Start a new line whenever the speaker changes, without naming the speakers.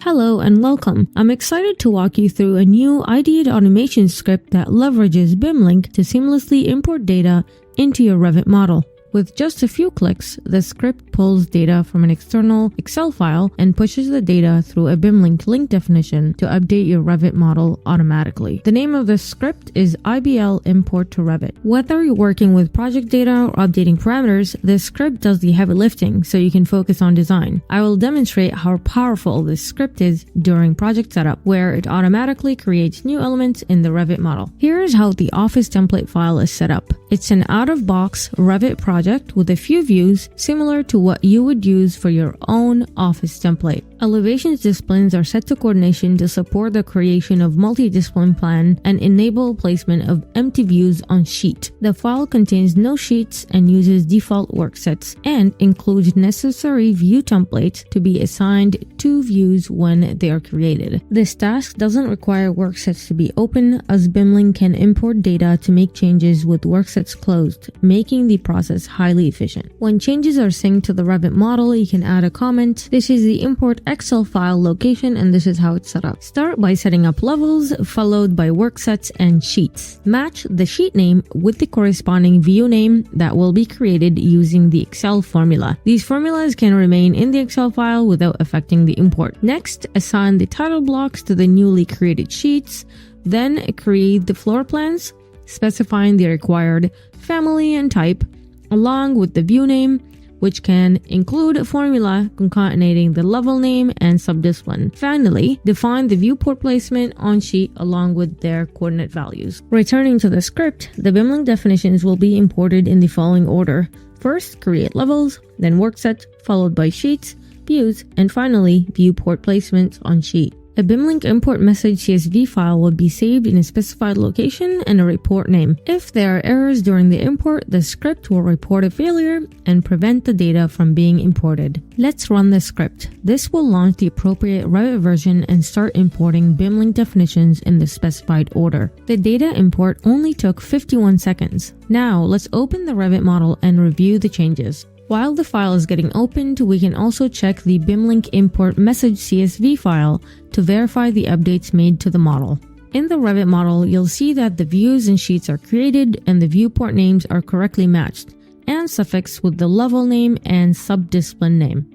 Hello and welcome. I'm excited to walk you through a new ideated automation script that leverages Bimlink to seamlessly import data into your Revit model. With just a few clicks, the script pulls data from an external Excel file and pushes the data through a Bimlink link definition to update your Revit model automatically. The name of the script is IBL Import to Revit. Whether you're working with project data or updating parameters, this script does the heavy lifting so you can focus on design. I will demonstrate how powerful this script is during project setup, where it automatically creates new elements in the Revit model. Here's how the Office template file is set up. It's an out-of-box Revit project with a few views similar to what you would use for your own Office template. Elevations disciplines are set to coordination to support the creation of multi-discipline plan and enable placement of empty views on sheet. The file contains no sheets and uses default work sets and includes necessary view templates to be assigned to views when they are created. This task doesn't require work sets to be open, as Bimlink can import data to make changes with work sets closed, making the process highly efficient. When changes are synced to the Revit model, you can add a comment. This is the import Excel file location and this is how it's set up. Start by setting up levels, followed by work sets and sheets. Match the sheet name with the corresponding view name that will be created using the Excel formula. These formulas can remain in the Excel file without affecting the import. Next, assign the title blocks to the newly created sheets. Then create the floor plans, specifying the required family and type, along with the view name, which can include a formula concatenating the level name and subdiscipline. Finally, define the viewport placement on sheet along with their coordinate values. Returning to the script, the Bimlink definitions will be imported in the following order. First, create levels, then work set, followed by sheets, views, and finally, viewport placements on sheet. A Bimlink import message CSV file will be saved in a specified location and a report name. If there are errors during the import, the script will report a failure and prevent the data from being imported. Let's run the script. This will launch the appropriate Revit version and start importing Bimlink definitions in the specified order. The data import only took 51 seconds. Now, let's open the Revit model and review the changes. While the file is getting opened, we can also check the Bimlink import message CSV file to verify the updates made to the model. In the Revit model, you'll see that the views and sheets are created and the viewport names are correctly matched and suffixed with the level name and subdiscipline name.